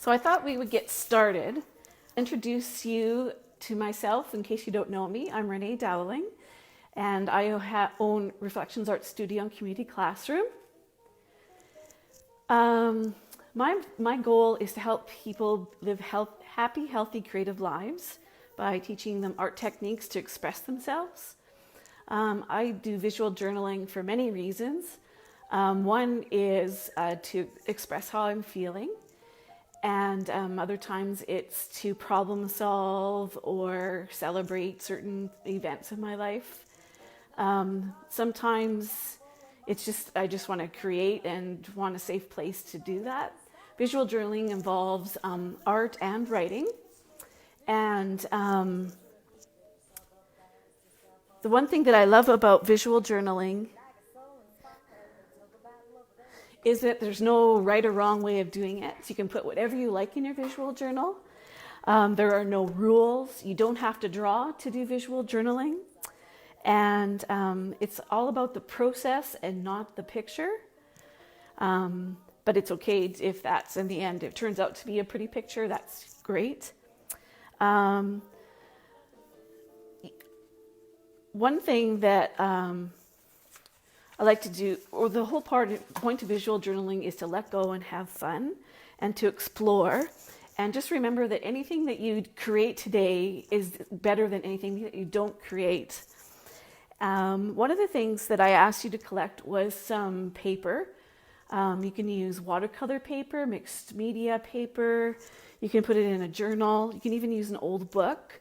So I thought we would get started. Introduce you to myself in case you don't know me. I'm Renee Dowling, and I own Reflections Art Studio and Community Classroom. My goal is to help people live happy, healthy, creative lives by teaching them art techniques to express themselves. I do visual journaling for many reasons. One is to express how I'm feeling, and other times it's to problem solve or celebrate certain events in my life. Sometimes I just want to create and want a safe place to do that. Visual journaling involves art and writing. And the one thing that I love about visual journaling is that there's no right or wrong way of doing it. So you can put whatever you like in your visual journal. There are no rules. You don't have to draw to do visual journaling. And it's all about the process and not the picture. But it's okay if that's in the end, it turns out to be a pretty picture, that's great. One thing that I like to do, or the whole point of visual journaling is to let go and have fun and to explore. And just remember that anything that you create today is better than anything that you don't create. One of the things that I asked you to collect was some paper. You can use watercolor paper, mixed media paper. You can put it in a journal. You can even use an old book.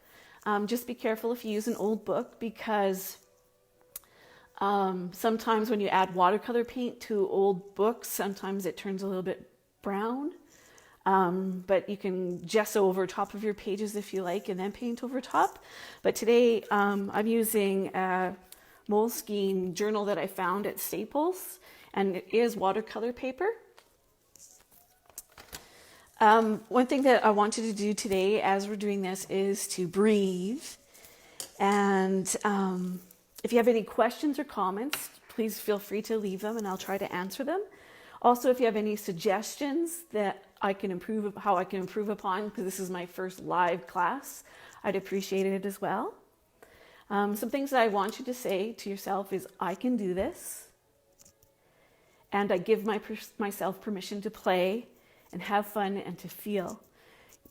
Just be careful if you use an old book, because sometimes when you add watercolor paint to old books, sometimes it turns a little bit brown. But you can gesso over top of your pages if you like and then paint over top. But today I'm using a Moleskine journal that I found at Staples, and it is watercolor paper. One thing that I wanted to do today as we're doing this is to breathe. And if you have any questions or comments, please feel free to leave them and I'll try to answer them. Also, if you have any suggestions that I can improve, how I can improve upon, because this is my first live class, I'd appreciate it as well. Some things that I want you to say to yourself is, I can do this. And I give myself permission to play and have fun and to feel.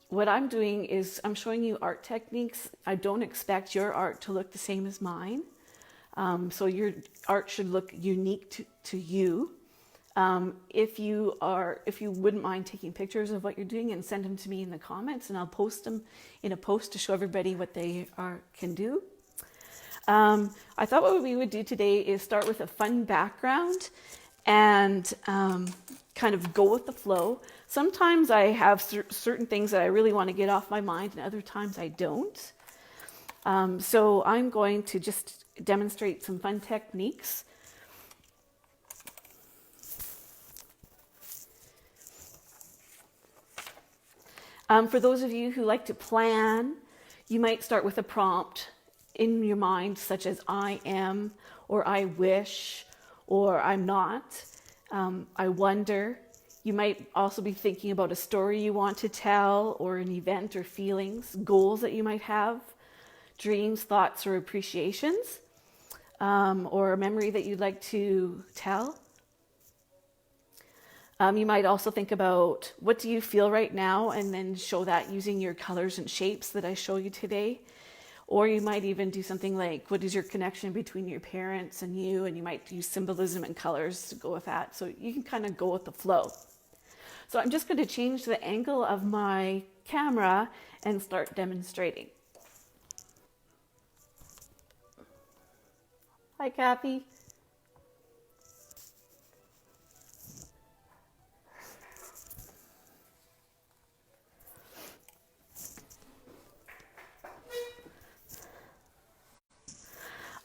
What I'm doing is I'm showing you art techniques. I don't expect your art to look the same as mine. So your art should look unique to you. If you wouldn't mind taking pictures of what you're doing and send them to me in the comments, and I'll post them in a post to show everybody what they can do. I thought what we would do today is start with a fun background and kind of go with the flow. Sometimes I have certain things that I really want to get off my mind, and other times I don't. So I'm going to just demonstrate some fun techniques. For those of you who like to plan, you might start with a prompt in your mind, such as I am, or I wish, or I'm not, I wonder. You might also be thinking about a story you want to tell, or an event or feelings, goals that you might have, dreams, thoughts, or appreciations, or a memory that you'd like to tell. You might also think about, what do you feel right now, and then show that using your colors and shapes that I show you today. Or you might even do something like, what is your connection between your parents and you? And you might use symbolism and colors to go with that. So you can kind of go with the flow. So I'm just going to change the angle of my camera and start demonstrating. Hi, Kathy.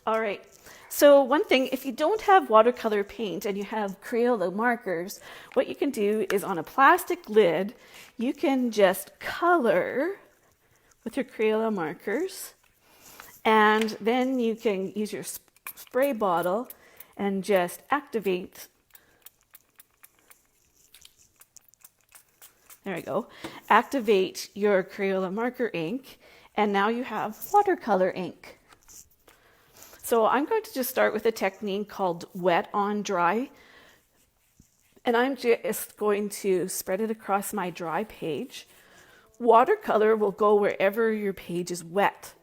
All right, so one thing, if you don't have watercolor paint and you have Crayola markers, what you can do is on a plastic lid, you can just color with your Crayola markers, and then you can use your spray bottle and just activate there we go, activate your Crayola marker ink, and now you have watercolor ink. So I'm going to just start with a technique called wet on dry, and I'm just going to spread it across my dry page. Watercolor will go wherever your page is wet.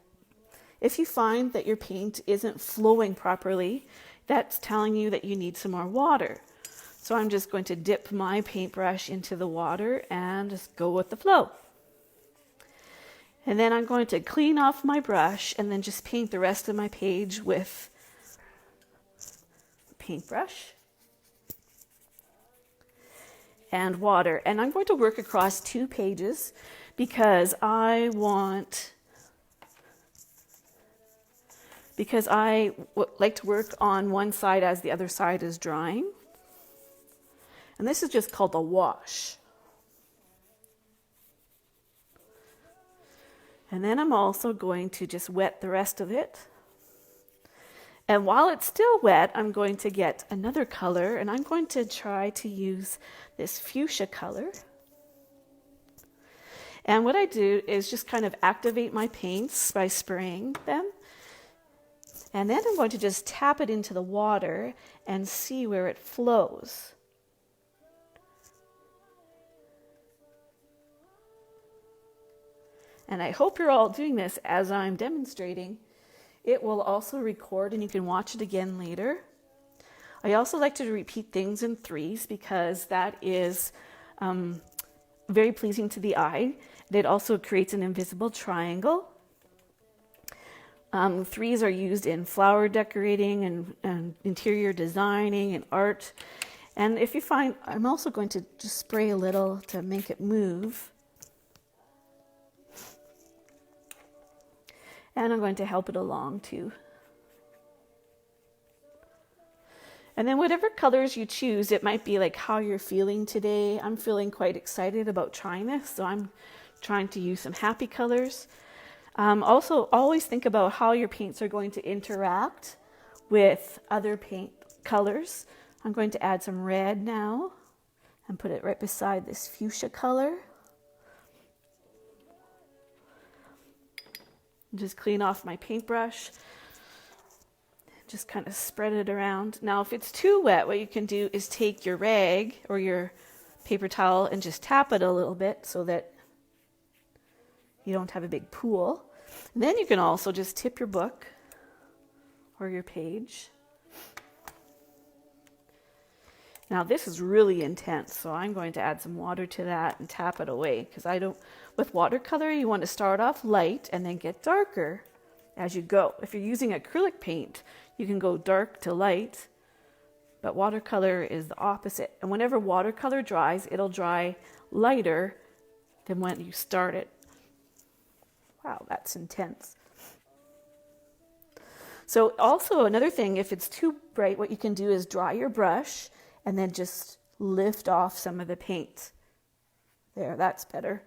If you find that your paint isn't flowing properly, that's telling you that you need some more water. So I'm just going to dip my paintbrush into the water and just go with the flow. And then I'm going to clean off my brush and then just paint the rest of my page with paintbrush and water. And I'm going to work across 2 pages because I like to work on one side as the other side is drying. And this is just called a wash. And then I'm also going to just wet the rest of it. And while it's still wet, I'm going to get another color, and I'm going to try to use this fuchsia color. And what I do is just kind of activate my paints by spraying them. And then I'm going to just tap it into the water and see where it flows. And I hope you're all doing this as I'm demonstrating. It will also record and you can watch it again later. I also like to repeat things in 3s because that is very pleasing to the eye. It also creates an invisible triangle. 3s are used in flower decorating and interior designing and art. And if you find, I'm also going to just spray a little to make it move. And I'm going to help it along too. And then whatever colors you choose, it might be like how you're feeling today. I'm feeling quite excited about trying this, so I'm trying to use some happy colors. Also, always think about how your paints are going to interact with other paint colors. I'm going to add some red now and put it right beside this fuchsia color. Just clean off my paintbrush. Just kind of spread it around. Now, if it's too wet, what you can do is take your rag or your paper towel and just tap it a little bit so that you don't have a big pool. And then you can also just tip your book or your page. Now this is really intense, so I'm going to add some water to that and tap it away because with watercolor you want to start off light and then get darker as you go. If you're using acrylic paint, you can go dark to light, but watercolor is the opposite. And whenever watercolor dries, it'll dry lighter than when you start it. Wow, that's intense. So also another thing, if it's too bright, what you can do is dry your brush and then just lift off some of the paint. There, that's better.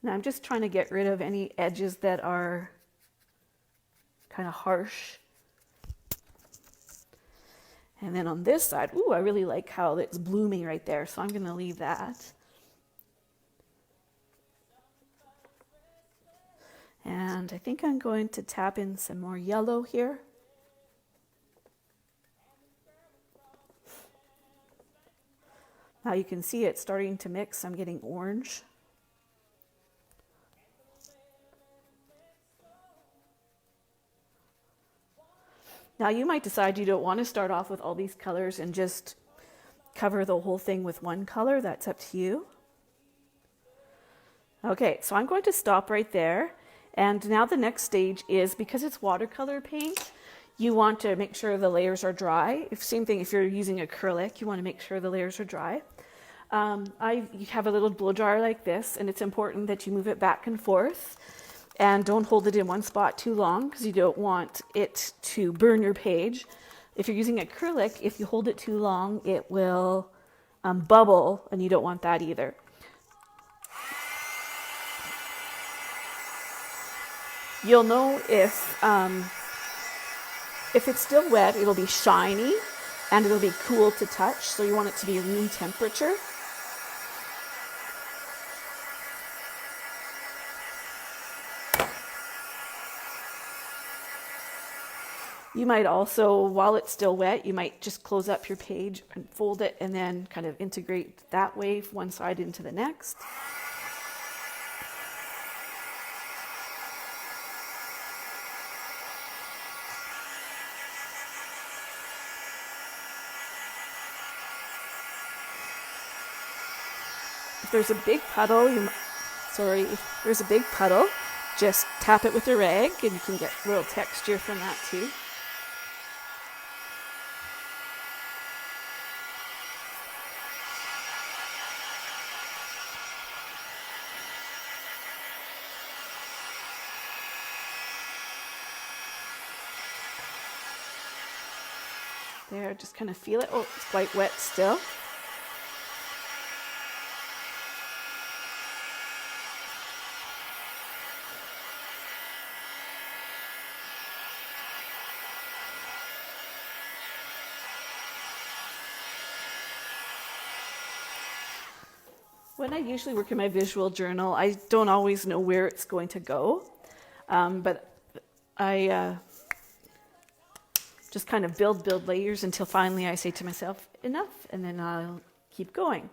Now I'm just trying to get rid of any edges that are kind of harsh. And then on this side, ooh, I really like how it's blooming right there, so I'm going to leave that. And I think I'm going to tap in some more yellow here. Now you can see it starting to mix. I'm getting orange. Now you might decide you don't want to start off with all these colors and just cover the whole thing with one color. That's up to you. Okay, so I'm going to stop right there. And now the next stage is, because it's watercolor paint, you want to make sure the layers are dry. Same thing if you're using acrylic, you want to make sure the layers are dry. You have a little blow dryer like this, and it's important that you move it back and forth. And don't hold it in one spot too long because you don't want it to burn your page. If you're using acrylic, if you hold it too long, it will bubble, and you don't want that either. You'll know if If it's still wet, it'll be shiny and it'll be cool to touch, so you want it to be room temperature. You might also, while it's still wet, you might just close up your page and fold it and then kind of integrate that way, one side into the next. If there's a big puddle, if there's a big puddle, just tap it with a rag and you can get a little texture from that too. There, just kind of feel it. Oh, it's quite wet still. When I usually work in my visual journal, I don't always know where it's going to go, but I just kind of build layers until finally I say to myself, enough, and then I'll keep going.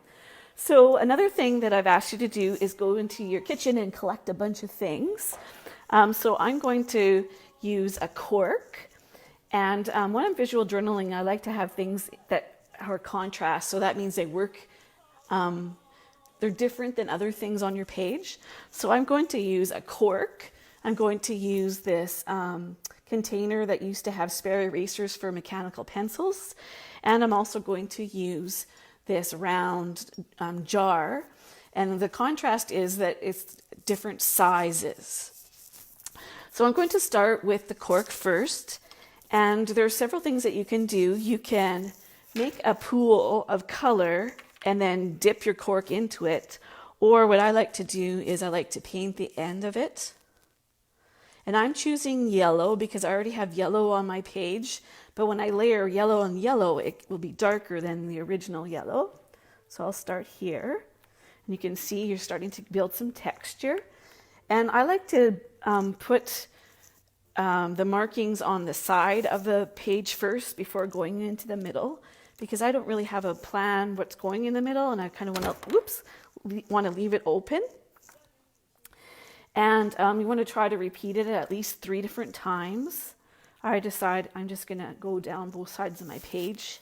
So another thing that I've asked you to do is go into your kitchen and collect a bunch of things. So I'm going to use a cork, and when I'm visual journaling, I like to have things that are contrast, so that means they work, they're different than other things on your page. So I'm going to use a cork. I'm going to use this container that used to have spare erasers for mechanical pencils. And I'm also going to use this round jar. And the contrast is that it's different sizes. So I'm going to start with the cork first. And there are several things that you can do. You can make a pool of color and then dip your cork into it. Or what I like to do is I like to paint the end of it. And I'm choosing yellow because I already have yellow on my page. But when I layer yellow on yellow, it will be darker than the original yellow. So I'll start here. And you can see you're starting to build some texture. And I like to put the markings on the side of the page first before going into the middle, because I don't really have a plan what's going in the middle, and I kind of want to leave it open. And you want to try to repeat it at least 3 different times. I decide I'm just going to go down both sides of my page.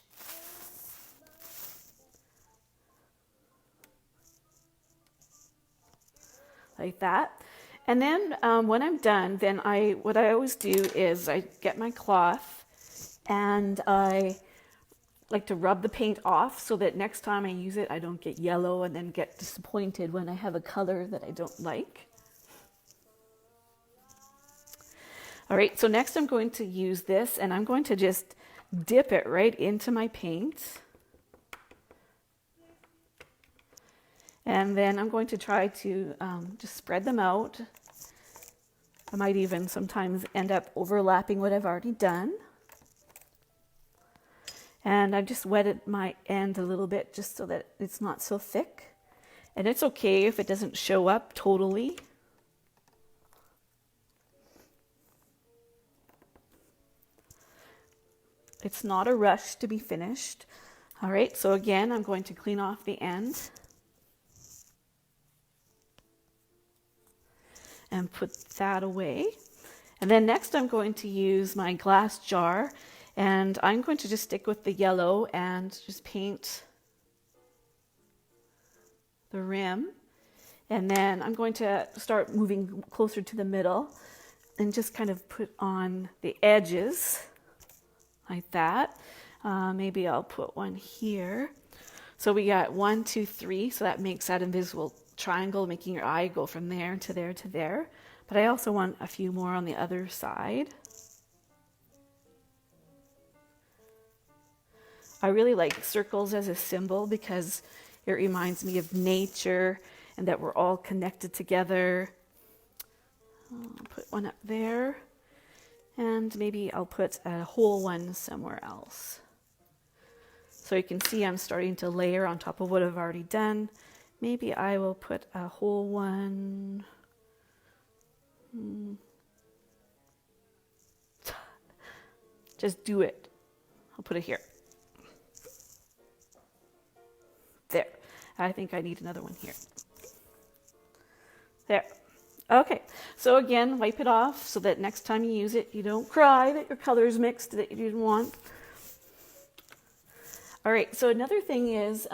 Like that. And then when I'm done, then what I always do is I get my cloth and I like to rub the paint off so that next time I use it, I don't get yellow and then get disappointed when I have a color that I don't like. All right, so next I'm going to use this and I'm going to just dip it right into my paint. And then I'm going to try to just spread them out. I might even sometimes end up overlapping what I've already done. And I've just wetted my end a little bit just so that it's not so thick. And it's okay if it doesn't show up totally. It's not a rush to be finished. All right, so again, I'm going to clean off the end. And put that away. And then next I'm going to use my glass jar, and I'm going to just stick with the yellow and just paint the rim. And then I'm going to start moving closer to the middle and just kind of put on the edges like that. Maybe I'll put one here. So we got 1, 2, 3, so that makes that invisible triangle, making your eye go from there to there to there. But I also want a few more on the other side. I really like circles as a symbol because it reminds me of nature and that we're all connected together. I'll put one up there. And maybe I'll put a whole one somewhere else. So you can see I'm starting to layer on top of what I've already done. Maybe I will put a whole one. Just do it. I'll put it here. There. I think I need another one here. There. Okay. So again, wipe it off so that next time you use it, you don't cry that your colors mixed that you didn't want. All right. So another thing is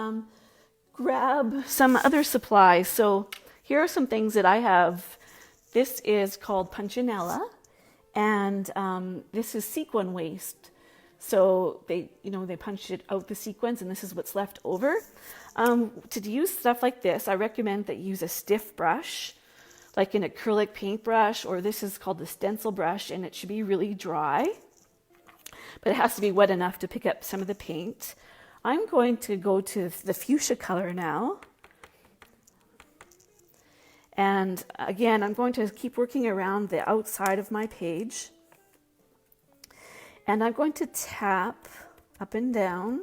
grab some other supplies. So here are some things that I have. This is called Punchinella, and this is sequin waste. So they punch it out the sequins, and this is what's left over. To use stuff like this, I recommend that you use a stiff brush, like an acrylic paintbrush, or this is called the stencil brush, and it should be really dry, but it has to be wet enough to pick up some of the paint. I'm going to go to the fuchsia color now. And again, I'm going to keep working around the outside of my page. And I'm going to tap up and down,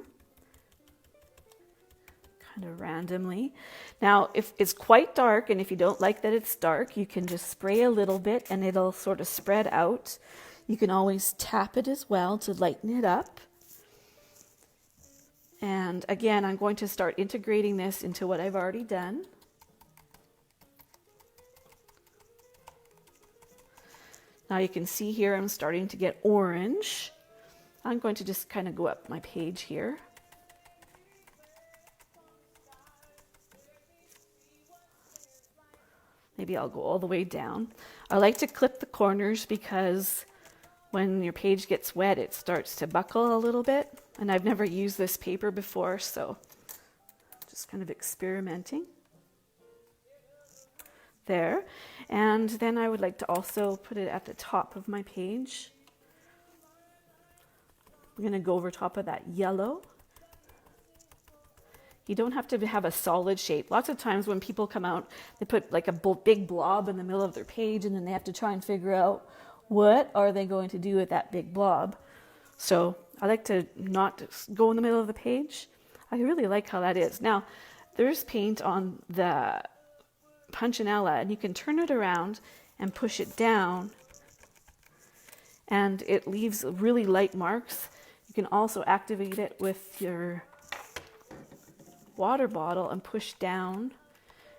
kind of randomly. Now, if it's quite dark, and if you don't like that it's dark, you can just spray a little bit and it'll sort of spread out. You can always tap it as well to lighten it up. And again, I'm going to start integrating this into what I've already done. Now you can see here I'm starting to get orange. I'm going to just kind of go up my page here. Maybe I'll go all the way down. I like to clip the corners because when your page gets wet, it starts to buckle a little bit. And I've never used this paper before, so just kind of experimenting. There. And then I would like to also put it at the top of my page. I'm going to go over top of that yellow. You don't have to have a solid shape. Lots of times when people come out, they put like a big blob in the middle of their page, and then they have to try and figure out what are they going to do with that big blob. So I like to not go in the middle of the page. I really like how that is. Now, there's paint on the Punchinella, and you can turn it around and push it down, and it leaves really light marks. You can also activate it with your water bottle and push down,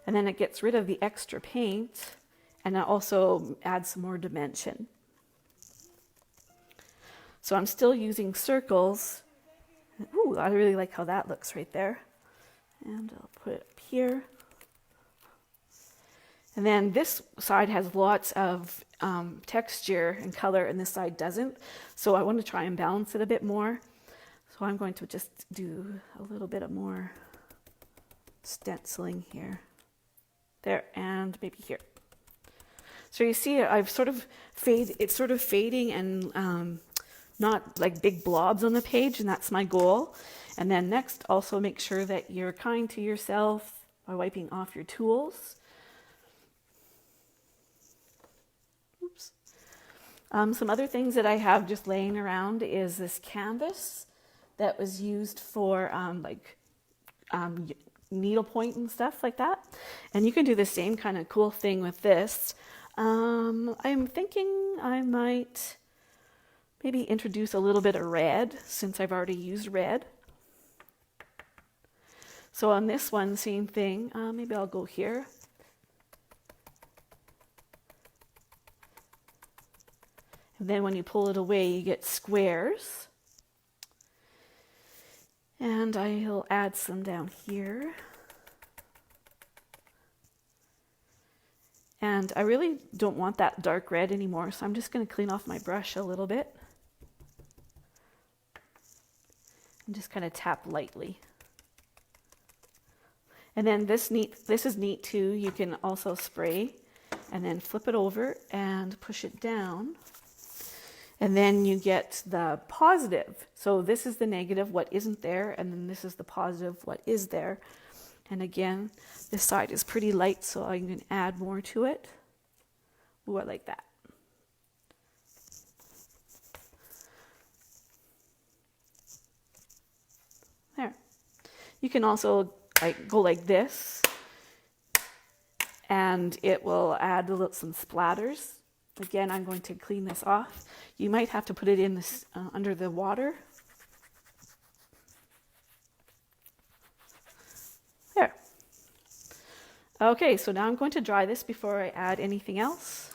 and then it gets rid of the extra paint, and it also adds some more dimension. So I'm still using circles. Ooh, I really like how that looks right there. And I'll put it up here. And then this side has lots of texture and color, and this side doesn't. So I want to try and balance it a bit more. So I'm going to just do a little bit of more stenciling here. There, and maybe here. So you see it's sort of fading and not like big blobs on the page, and that's my goal. And then next, also make sure that you're kind to yourself by wiping off your tools. Oops. Some other things that I have just laying around is this canvas that was used for needlepoint and stuff like that. And you can do the same kind of cool thing with this. I'm thinking I might maybe introduce a little bit of red, since I've already used red. So on this one, same thing. Maybe I'll go here. And then when you pull it away, you get squares. And I'll add some down here. And I really don't want that dark red anymore, so I'm just going to clean off my brush a little bit. And just kind of tap lightly. And then this is neat too. You can also spray and then flip it over and push it down. And then you get the positive. So this is the negative, what isn't there, and then this is the positive, what is there. And again, this side is pretty light, so I can add more to it. Ooh, I like that. You can also go like this, and it will add some splatters. Again, I'm going to clean this off. You might have to put it in this under the water. There. Okay, so now I'm going to dry this before I add anything else.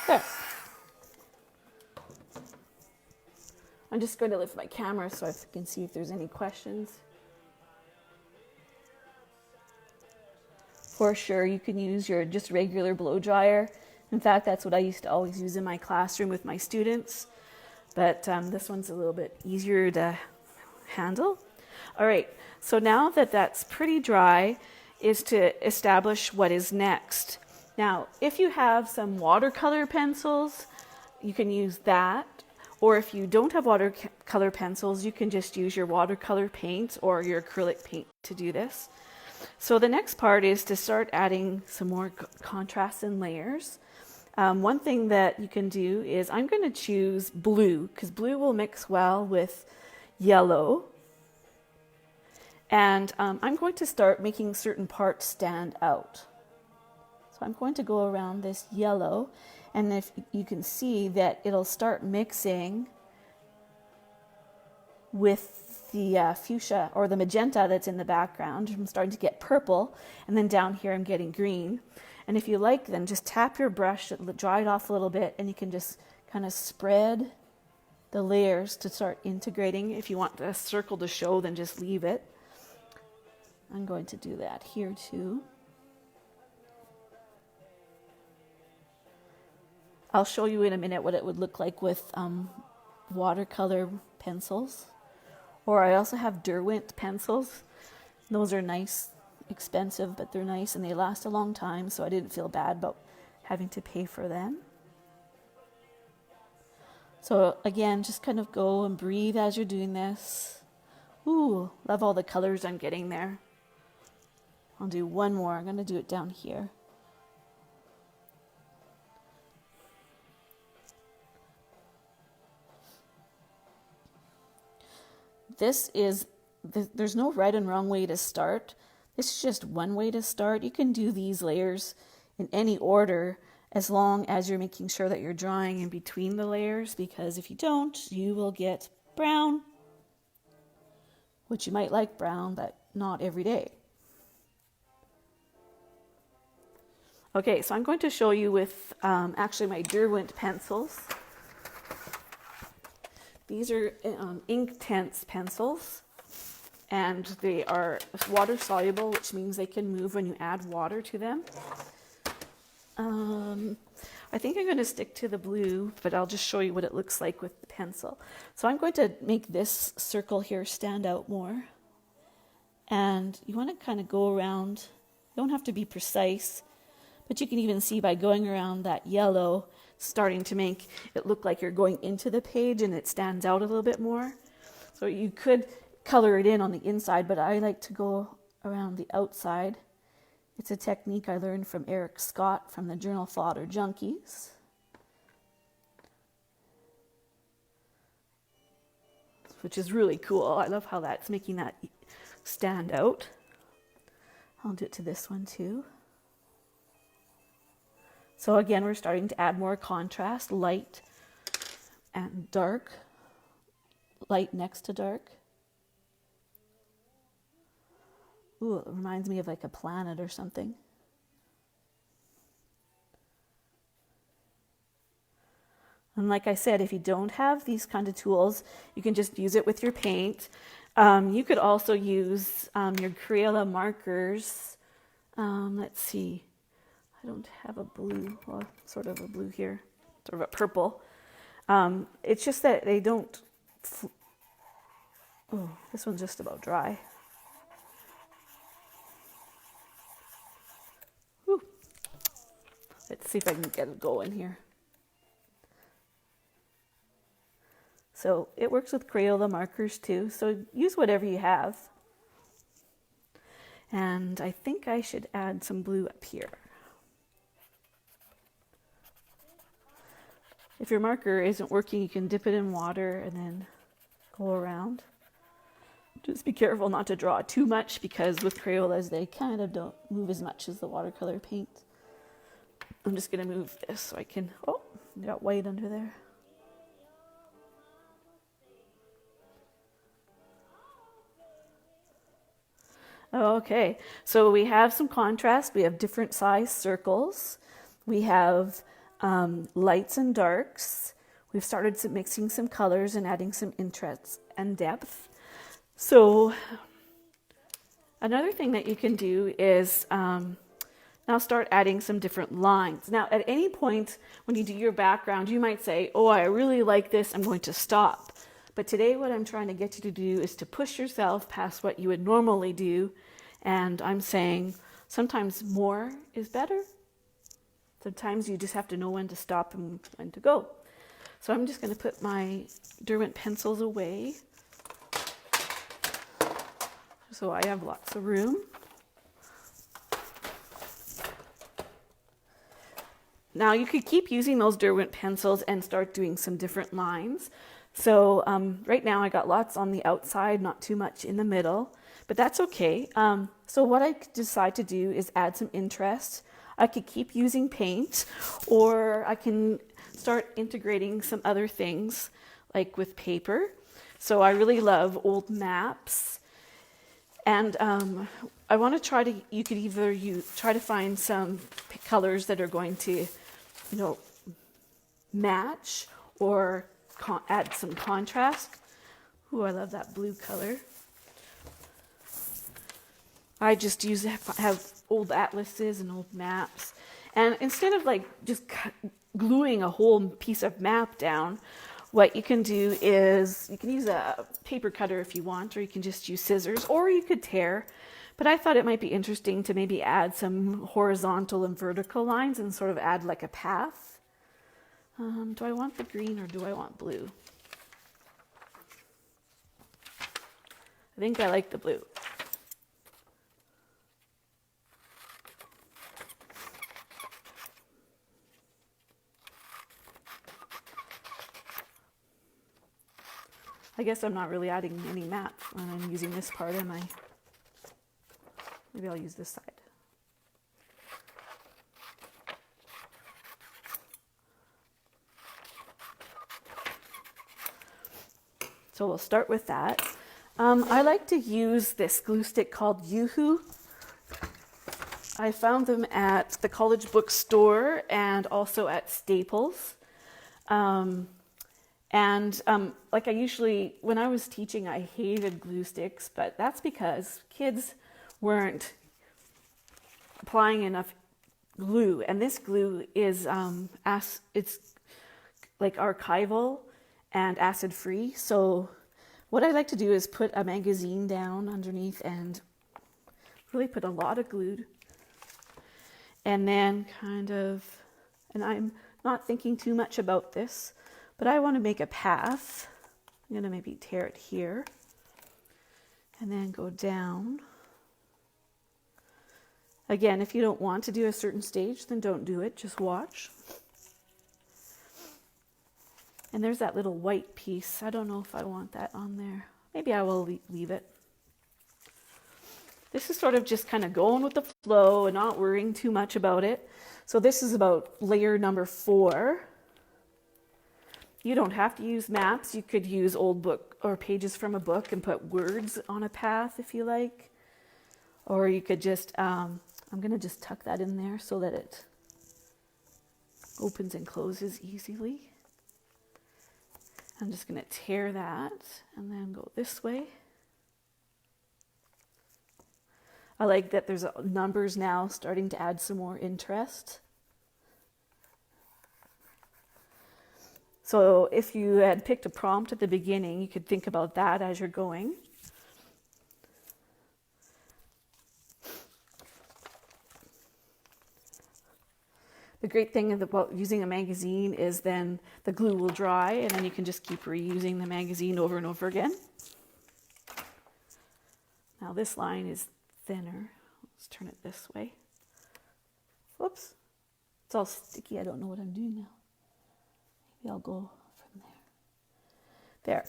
There. I'm just going to lift my camera so I can see if there's any questions. For sure, you can use your just regular blow dryer. In fact, that's what I used to always use in my classroom with my students. But this one's a little bit easier to handle. All right, so now that that's pretty dry, is to establish what is next. Now, if you have some watercolor pencils, you can use that. Or if you don't have watercolor pencils, you can just use your watercolor paint or your acrylic paint to do this. So the next part is to start adding some more contrast and layers. One thing that you can do is I'm going to choose blue because blue will mix well with yellow. And I'm going to start making certain parts stand out. So I'm going to go around this yellow, and if you can see that it'll start mixing with the fuchsia or the magenta that's in the background. I'm starting to get purple, and then down here I'm getting green. And if you like, then just tap your brush, dry it off a little bit, and you can just kind of spread the layers to start integrating. If you want a circle to show, then just leave it. I'm going to do that here too. I'll show you in a minute what it would look like with watercolor pencils. Or I also have Derwent pencils. Those are nice, expensive, but they're nice and they last a long time, so I didn't feel bad about having to pay for them. So again, just kind of go and breathe as you're doing this. Ooh, love all the colors I'm getting there. I'll do one more. I'm going to do it down here. There's no right and wrong way to start. This is just one way to start. You can do these layers in any order as long as you're making sure that you're drawing in between the layers, because if you don't, you will get brown, which you might like brown, but not every day. Okay, so I'm going to show you with actually my Derwent pencils. These are Inktense pencils, and they are water soluble, which means they can move when you add water to them. I think I'm going to stick to the blue, but I'll just show you what it looks like with the pencil. So I'm going to make this circle here stand out more. And you want to kind of go around. You don't have to be precise, but you can even see by going around that yellow, starting to make it look like you're going into the page and it stands out a little bit more. So you could color it in on the inside, but I like to go around the outside. It's a technique I learned from Eric Scott from the journal Fodder Junkies. Which is really cool. I love how that's making that stand out. I'll do it to this one too. So again, we're starting to add more contrast, light and dark, light next to dark. Ooh, it reminds me of like a planet or something. And like I said, if you don't have these kind of tools, you can just use it with your paint. You could also use your Crayola markers. Let's see. I don't have a blue, well, sort of a blue here, sort of a purple. It's just that they don't, oh, this one's just about dry. Whew. Let's see if I can get it going here. So it works with Crayola markers too, so use whatever you have. And I think I should add some blue up here. If your marker isn't working, you can dip it in water and then go around. Just be careful not to draw too much, because with Crayolas, they kind of don't move as much as the watercolor paint. I'm just going to move this so I can, oh, got white under there. Okay, so we have some contrast. We have different size circles. We have lights and darks. We've started mixing some colors and adding some interest and depth. So another thing that you can do is now start adding some different lines. Now, at any point when you do your background, you might say, oh, I really like this, I'm going to stop. But today what I'm trying to get you to do is to push yourself past what you would normally do. And I'm saying sometimes more is better. Sometimes you just have to know when to stop and when to go. So I'm just going to put my Derwent pencils away, so I have lots of room. Now you could keep using those Derwent pencils and start doing some different lines. So right now I got lots on the outside, not too much in the middle, but that's okay. So what I could decide to do is add some interest. I could keep using paint, or I can start integrating some other things like with paper. So I really love old maps. And I want to try to, you could either try to find some colors that are going to, match or add some contrast. Ooh, I love that blue color. I just have old atlases and old maps. And instead of like just gluing a whole piece of map down, what you can do is you can use a paper cutter if you want, or you can just use scissors, or you could tear. But I thought it might be interesting to maybe add some horizontal and vertical lines and sort of add like a path. Do I want the green or do I want blue? I think I like the blue. I guess I'm not really adding any map when I'm using this part, am I? Maybe I'll use this side. So we'll start with that. I like to use this glue stick called Yoo-Hoo. I found them at the college bookstore and also at Staples. Like I usually, when I was teaching, I hated glue sticks, but that's because kids weren't applying enough glue. And this glue is, it's like archival and acid free. So what I like to do is put a magazine down underneath and really put a lot of glue. And then and I'm not thinking too much about this, but I want to make a path. I'm going to maybe tear it here and then go down. Again, if you don't want to do a certain stage, then don't do it, just watch. And there's that little white piece. I don't know if I want that on there. Maybe I will leave it. This is sort of just kind of going with the flow and not worrying too much about it. So this is about layer number 4. You don't have to use maps. You could use old book or pages from a book and put words on a path if you like. Or you could just, I'm going to just tuck that in there so that it opens and closes easily. I'm just going to tear that and then go this way. I like that there's numbers now starting to add some more interest. So if you had picked a prompt at the beginning, you could think about that as you're going. The great thing about using a magazine is then the glue will dry and then you can just keep reusing the magazine over and over again. Now this line is thinner. Let's turn it this way. Whoops. It's all sticky. I don't know what I'm doing now. Maybe I'll go from there. There.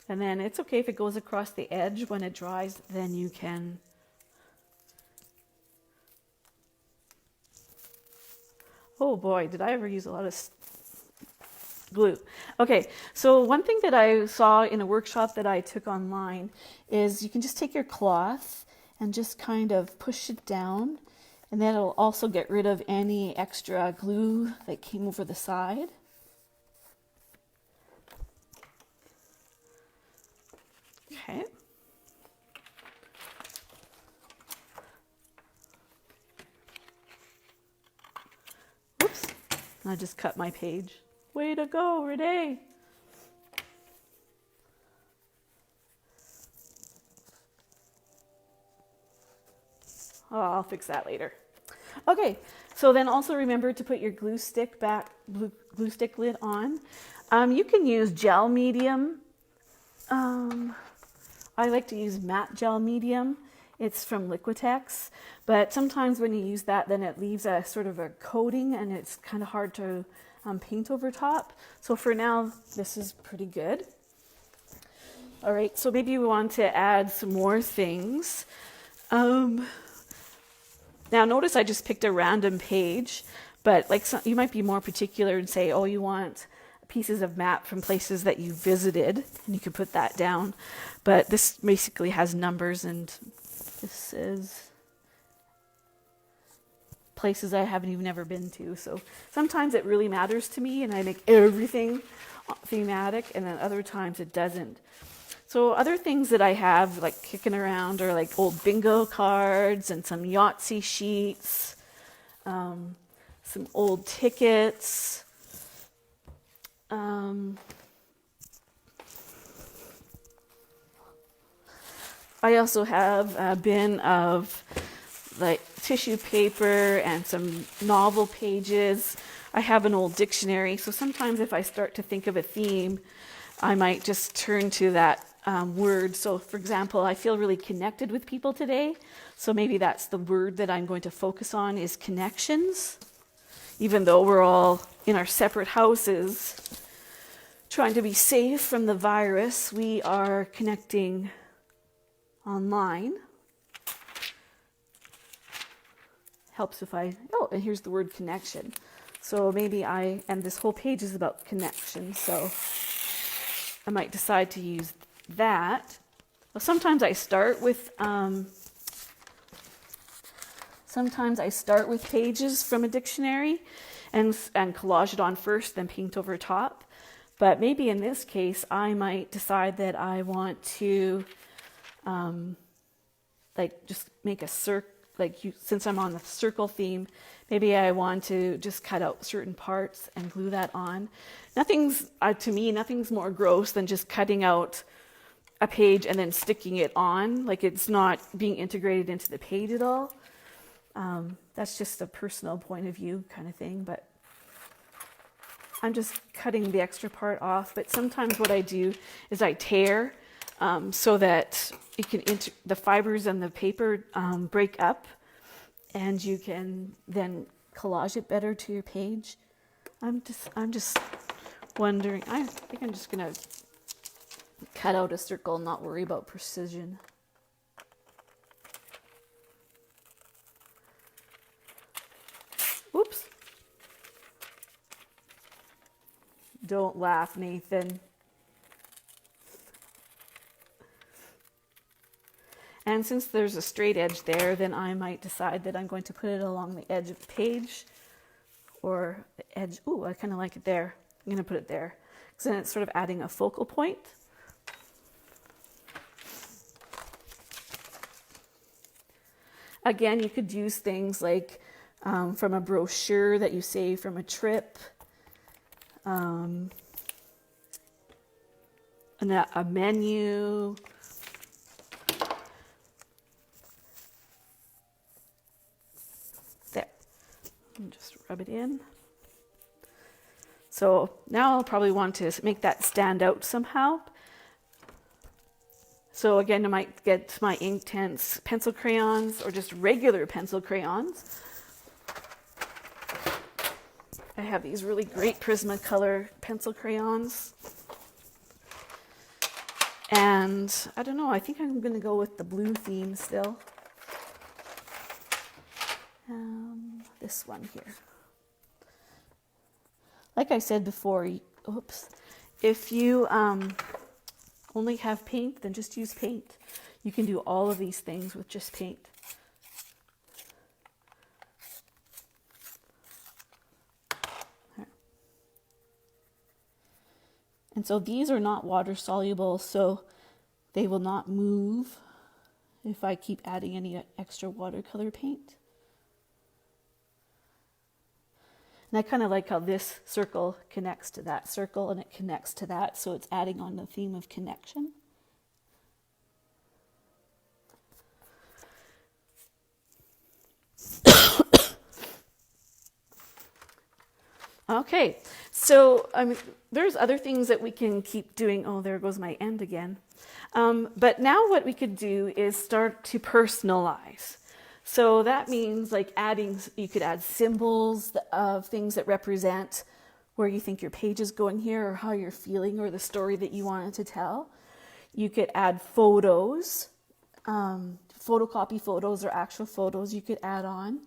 And then it's okay if it goes across the edge. When it dries, then you can oh boy, did I ever use a lot of glue. Okay, so one thing that I saw in a workshop that I took online is you can just take your cloth and just kind of push it down, and then it'll also get rid of any extra glue that came over the side. Okay. Whoops, I just cut my page. Way to go, Renee. Oh, I'll fix that later. Okay, so then also remember to put your glue stick lid on. You can use gel medium. I like to use matte gel medium. It's from Liquitex, but sometimes when you use that, then it leaves a sort of a coating and it's kind of hard to paint over top. So for now, this is pretty good. All right, so maybe we want to add some more things. Now notice I just picked a random page, but like you might be more particular and say, oh, you want pieces of map from places that you visited, and you could put that down. But this basically has numbers, and this is places I haven't even ever been to. So sometimes it really matters to me, and I make everything thematic, and then other times it doesn't. So other things that I have like kicking around are like old bingo cards and some Yahtzee sheets, some old tickets. I also have a bin of like tissue paper and some novel pages. I have an old dictionary, so sometimes if I start to think of a theme, I might just turn to that word. So for example, I feel really connected with people today, so maybe that's the word that I'm going to focus on is connections. Even though we're all in our separate houses trying to be safe from the virus, we are connecting online. Helps if I, oh, and here's the word connection. So maybe and this whole page is about connection, so I might decide to use that. Well, sometimes I start with pages from a dictionary and collage it on first, then paint over top. But maybe in this case, I might decide that I want to just make a circle. Since I'm on the circle theme, maybe I want to just cut out certain parts and glue that on. To me, nothing's more gross than just cutting out a page and then sticking it on. Like it's not being integrated into the page at all. That's just a personal point of view kind of thing, but I'm just cutting the extra part off. But sometimes what I do is I tear so that it can the fibers and the paper break up, and you can then collage it better to your page. I'm just wondering. I think I'm just gonna cut out a circle and not worry about precision. Oops. Don't laugh, Nathan. And since there's a straight edge there, then I might decide that I'm going to put it along the edge of the page, or the edge. Ooh, I kind of like it there. I'm going to put it there, because then it's sort of adding a focal point. Again, you could use things like from a brochure that you save from a trip, and a menu. There. And just rub it in. So now I'll probably want to make that stand out somehow. So again, I might get my Inktense pencil crayons or just regular pencil crayons. I have these really great Prismacolor pencil crayons. And I don't know, I think I'm going to go with the blue theme still. This one here. Like I said before, if you only have paint, then just use paint. You can do all of these things with just paint. And so these are not water soluble, so they will not move if I keep adding any extra watercolor paint. And I kind of like how this circle connects to that circle and it connects to that, so it's adding on the theme of connection. Okay, so there's other things that we can keep doing. Oh, there goes my end again. But now what we could do is start to personalize. So that means like you could add symbols of things that represent where you think your page is going here, or how you're feeling, or the story that you wanted to tell. You could add photos, photocopy photos or actual photos you could add on.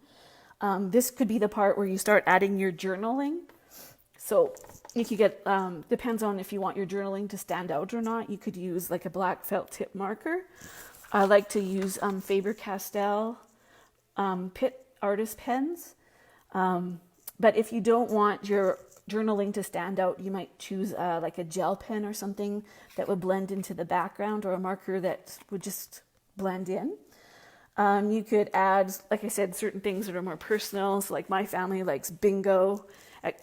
This could be the part where you start adding your journaling. So you could get, depends on if you want your journaling to stand out or not, you could use like a black felt tip marker. I like to use Faber-Castell Pitt artist pens. But if you don't want your journaling to stand out, you might choose like a gel pen or something that would blend into the background, or a marker that would just blend in. You could add, like I said, certain things that are more personal. So like my family likes bingo at,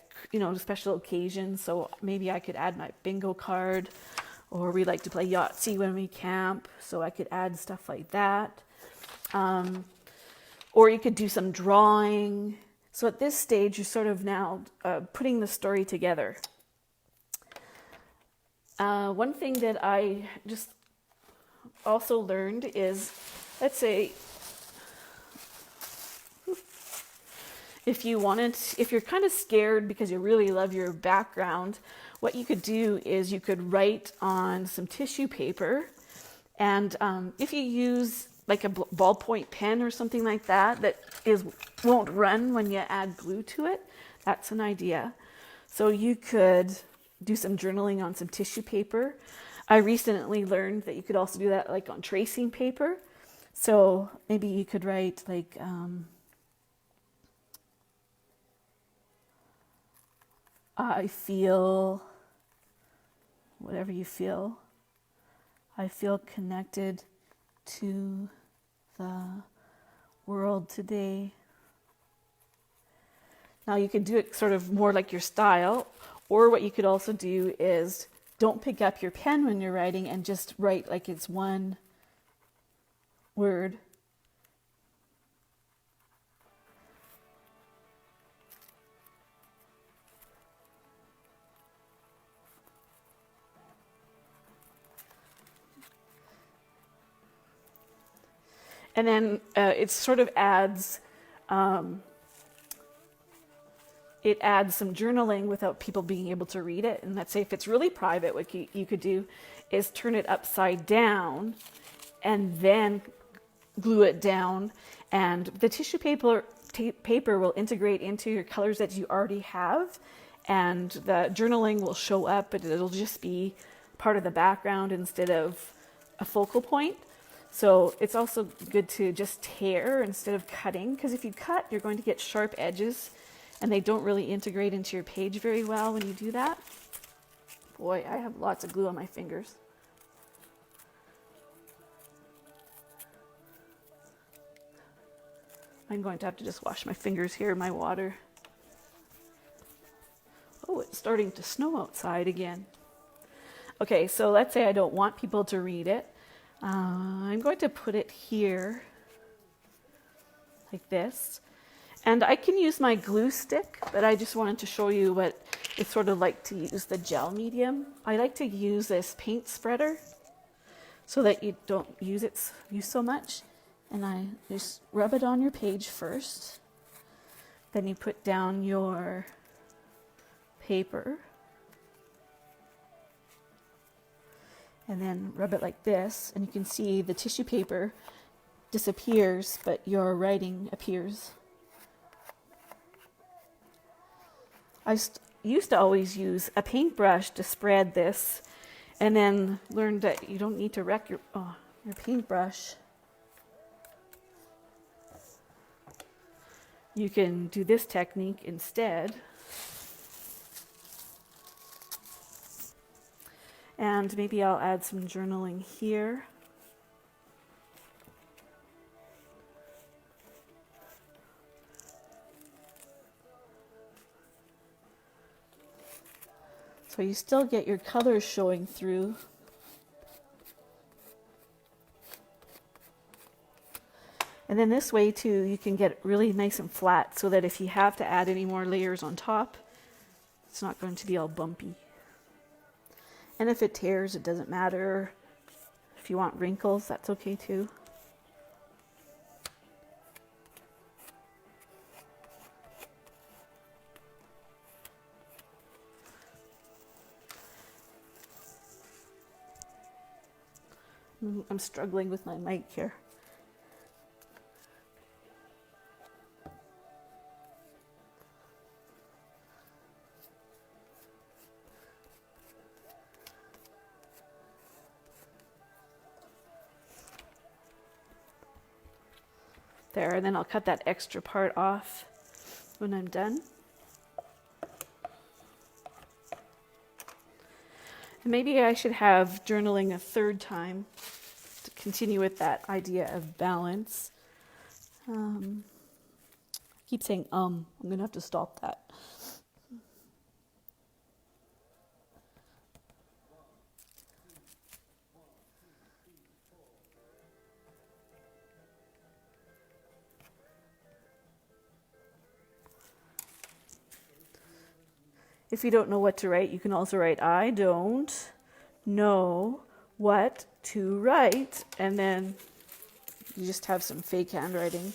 special occasions. So maybe I could add my bingo card, or we like to play Yahtzee when we camp. So I could add stuff like that. Or you could do some drawing. So at this stage, you're sort of now putting the story together. One thing that I just also learned is, let's say, if you're kind of scared because you really love your background, what you could do is you could write on some tissue paper. And if you use like a ballpoint pen or something like that won't run when you add glue to it, that's an idea. So you could do some journaling on some tissue paper. I recently learned that you could also do that like on tracing paper. So maybe you could write like, I feel, whatever you feel, I feel connected to the world today. Now you could do it sort of more like your style, or what you could also do is don't pick up your pen when you're writing and just write like it's one word. And then it sort of adds, it adds some journaling without people being able to read it. And let's say if it's really private, what you could do is turn it upside down and then glue it down, and the tissue paper will integrate into your colors that you already have, and the journaling will show up, but it'll just be part of the background instead of a focal point. So it's also good to just tear instead of cutting, because if you cut, you're going to get sharp edges, and they don't really integrate into your page very well when you do that. Boy, I have lots of glue on my fingers. I'm going to have to just wash my fingers here in my water. Oh, it's starting to snow outside again. Okay, so let's say I don't want people to read it. I'm going to put it here, like this. And I can use my glue stick, but I just wanted to show you what it's sort of like to use the gel medium. I like to use this paint spreader so that you don't use so much. And I just rub it on your page first. Then you put down your paper. And then rub it like this. And you can see the tissue paper disappears, but your writing appears. I used to always use a paintbrush to spread this, and then learned that you don't need to wreck your paintbrush. You can do this technique instead. And maybe I'll add some journaling here. So you still get your colors showing through. And then this way too, you can get it really nice and flat so that if you have to add any more layers on top, it's not going to be all bumpy. And if it tears, it doesn't matter. If you want wrinkles, that's okay too. I'm struggling with my mic here. There, and then I'll cut that extra part off when I'm done. And maybe I should have journaling a third time to continue with that idea of balance. I keep saying I'm going to have to stop that. If you don't know what to write, you can also write, I don't know what to write. And then you just have some fake handwriting.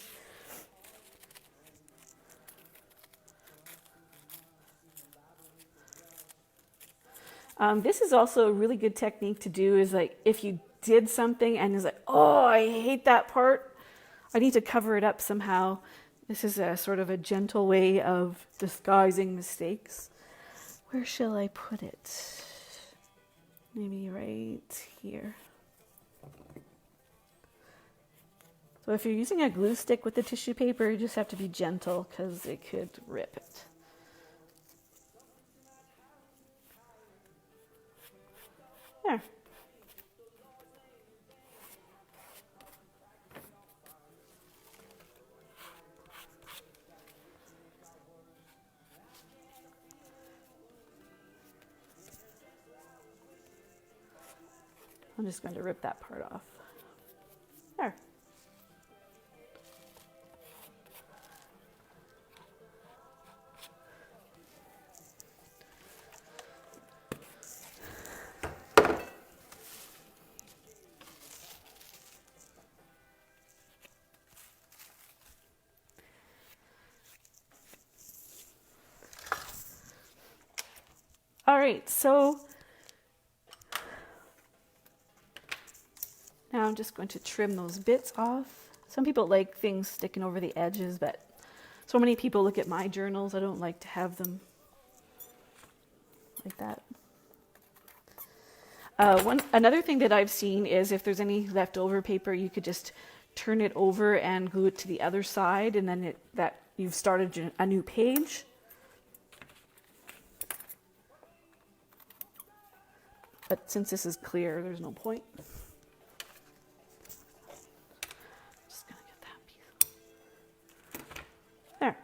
This is also a really good technique to do, is like if you did something and is like, oh, I hate that part, I need to cover it up somehow. This is a sort of a gentle way of disguising mistakes. Where shall I put it? Maybe right here. So if you're using a glue stick with the tissue paper, you just have to be gentle because it could rip it. There. I'm just going to rip that part off. There. All right, so I'm just going to trim those bits off. Some people like things sticking over the edges, but so many people look at my journals, I don't like to have them like that. Another thing that I've seen is if there's any leftover paper, you could just turn it over and glue it to the other side, and then that you've started a new page. But since this is clear, there's no point. Just gonna get that piece. There.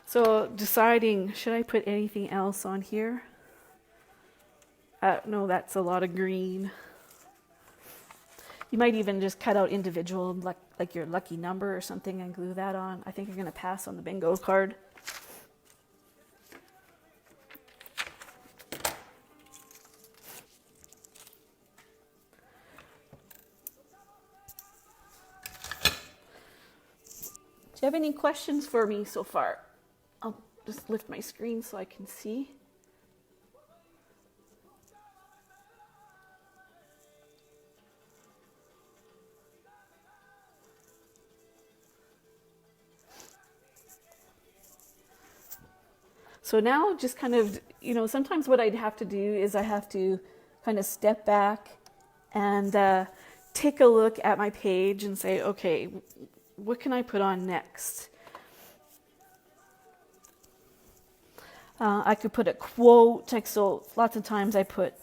So deciding, should I put anything else on here? No, that's a lot of green. You might even just cut out individual, like your lucky number or something, and glue that on. I think you're going to pass on the bingo card. Do you have any questions for me so far? I'll just lift my screen so I can see. So now just kind of, sometimes what I'd have to do is I have to kind of step back and take a look at my page and say, okay, what can I put on next? I could put a quote, so lots of times I put,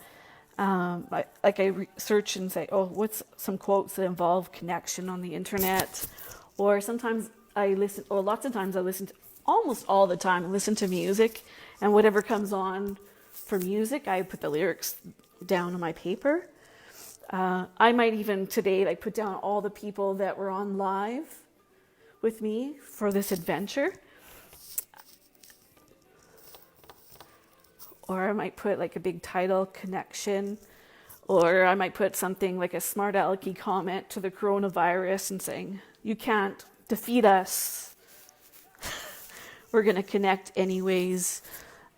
search and say, oh, what's some quotes that involve connection on the internet? Or sometimes lots of times I listen to, almost all the time, I listen to music, and whatever comes on for music, I put the lyrics down on my paper. I might even today put down all the people that were on live with me for this adventure. Or I might put a big title, connection, or I might put something like a smart alecky comment to the coronavirus and saying, you can't defeat us. We're going to connect anyways.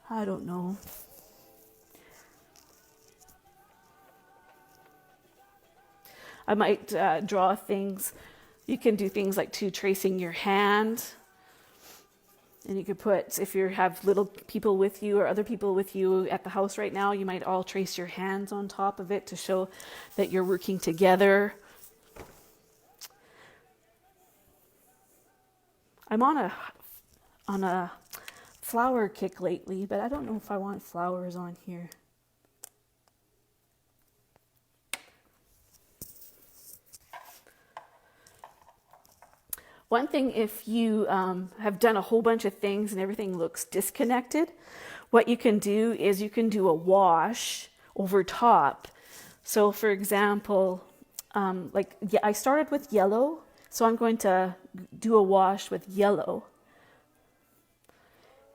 I don't know. I might draw things. You can do things like tracing your hand. And you could put, if you have little people with you or other people with you at the house right now, you might all trace your hands on top of it to show that you're working together. I'm on a flower kick lately, but I don't know if I want flowers on here. One thing, if you have done a whole bunch of things and everything looks disconnected, what you can do is you can do a wash over top. So for example, I started with yellow, so I'm going to do a wash with yellow.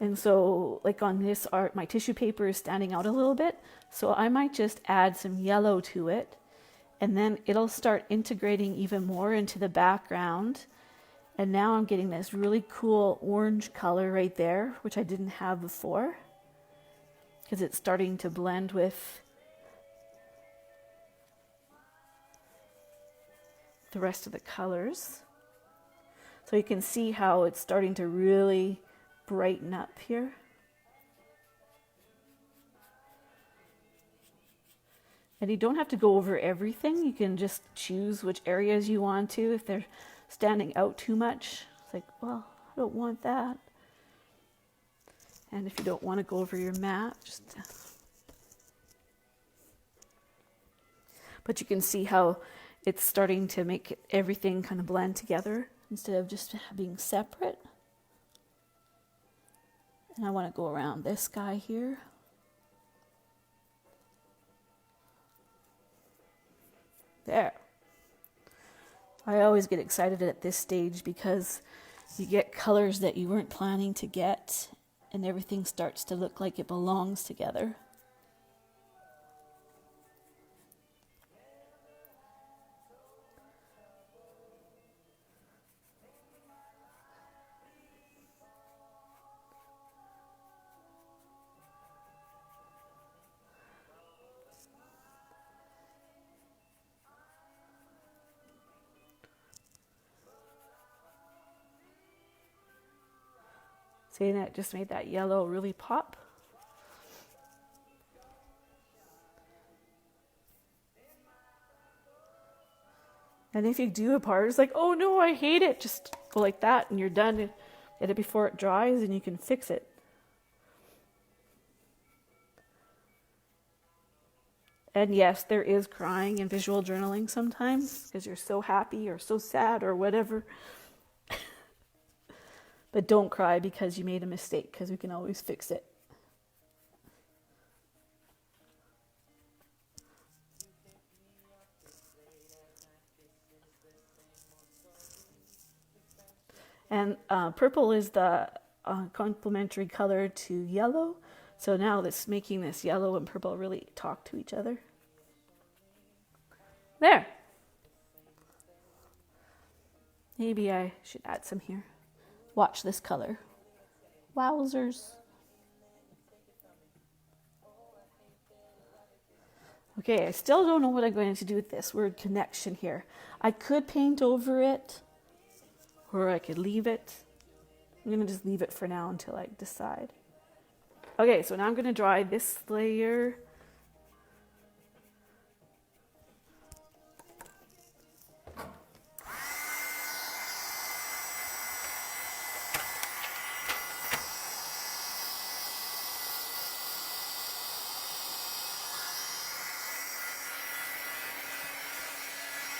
And so on this art, my tissue paper is standing out a little bit, so I might just add some yellow to it, and then it'll start integrating even more into the background. And now I'm getting this really cool orange color right there, which I didn't have before, because it's starting to blend with the rest of the colors. So you can see how it's starting to really brighten up here. And you don't have to go over everything. You can just choose which areas you want to. If they're standing out too much, it's well, I don't want that. And if you don't want to go over your map, but you can see how it's starting to make everything kind of blend together instead of just being separate. And I want to go around this guy here. There. I always get excited at this stage because you get colors that you weren't planning to get, and everything starts to look like it belongs together. See, that just made that yellow really pop. And if you do a part, it's like, oh no, I hate it. Just go like that and you're done. Get it before it dries and you can fix it. And yes, there is crying in visual journaling sometimes because you're so happy or so sad or whatever. But don't cry because you made a mistake, because we can always fix it. And purple is the complementary color to yellow. So now that's making this yellow and purple really talk to each other. There. Maybe I should add some here. Watch this color. Wowzers. Okay, I still don't know what I'm going to do with this word connection here. I could paint over it, or I could leave it. I'm going to just leave it for now until I decide. Okay, so now I'm going to dry this layer.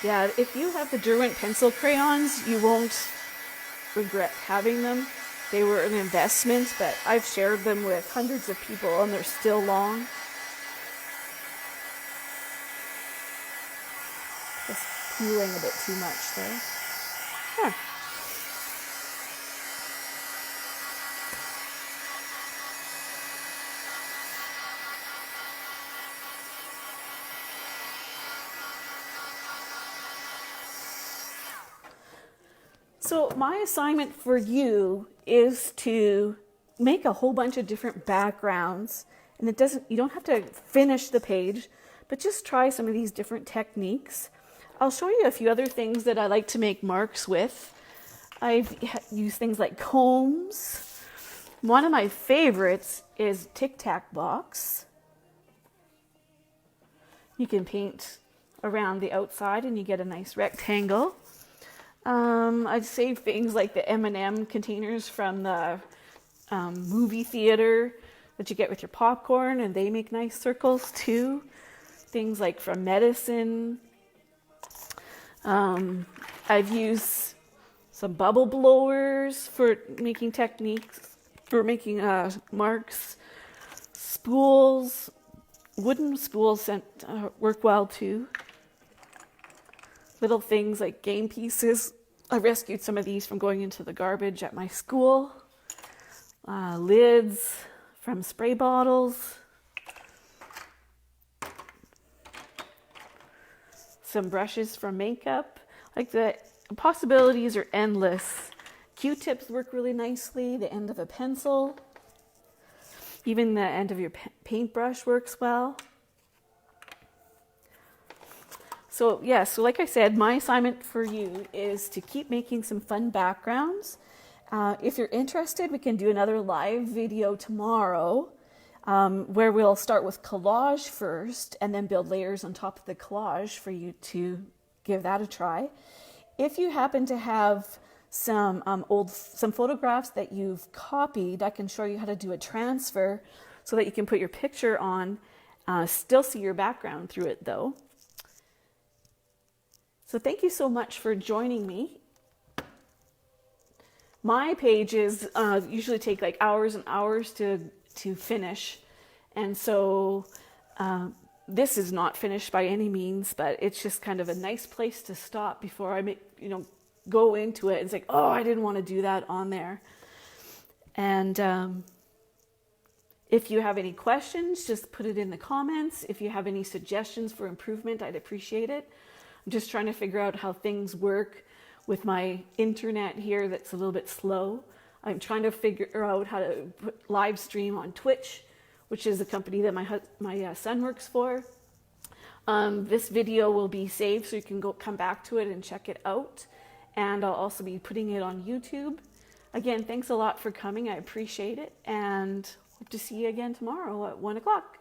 Yeah, if you have the Derwent pencil crayons, you won't regret having them. They were an investment, but I've shared them with hundreds of people and they're still long. Just peeling a bit too much there. Huh. So my assignment for you is to make a whole bunch of different backgrounds, and you don't have to finish the page, but just try some of these different techniques. I'll show you a few other things that I like to make marks with. I've used things like combs. One of my favorites is Tic Tac box. You can paint around the outside and you get a nice rectangle. I'd save things like the M&M containers from the movie theater that you get with your popcorn, and they make nice circles too. Things like from medicine. I've used some bubble blowers for making marks. Spools, wooden spools work well too. Little things like game pieces. I rescued some of these from going into the garbage at my school. Lids from spray bottles. Some brushes from makeup. Like, the possibilities are endless. Q-tips work really nicely. The end of a pencil. Even the end of your paintbrush works well. So like I said, my assignment for you is to keep making some fun backgrounds. If you're interested, we can do another live video tomorrow where we'll start with collage first and then build layers on top of the collage for you to give that a try. If you happen to have some photographs that you've copied, I can show you how to do a transfer so that you can put your picture on, still see your background through it though. So thank you so much for joining me. My pages usually take like hours and hours to finish. And so this is not finished by any means, but it's just kind of a nice place to stop before I go into it. It's like, oh, I didn't want to do that on there. And if you have any questions, just put it in the comments. If you have any suggestions for improvement, I'd appreciate it. I'm just trying to figure out how things work with my internet here that's a little bit slow. I'm trying to figure out how to live stream on Twitch, which is a company that my son works for. This video will be saved so you can come back to it and check it out. And I'll also be putting it on YouTube. Again, thanks a lot for coming. I appreciate it, and hope to see you again tomorrow at 1 o'clock.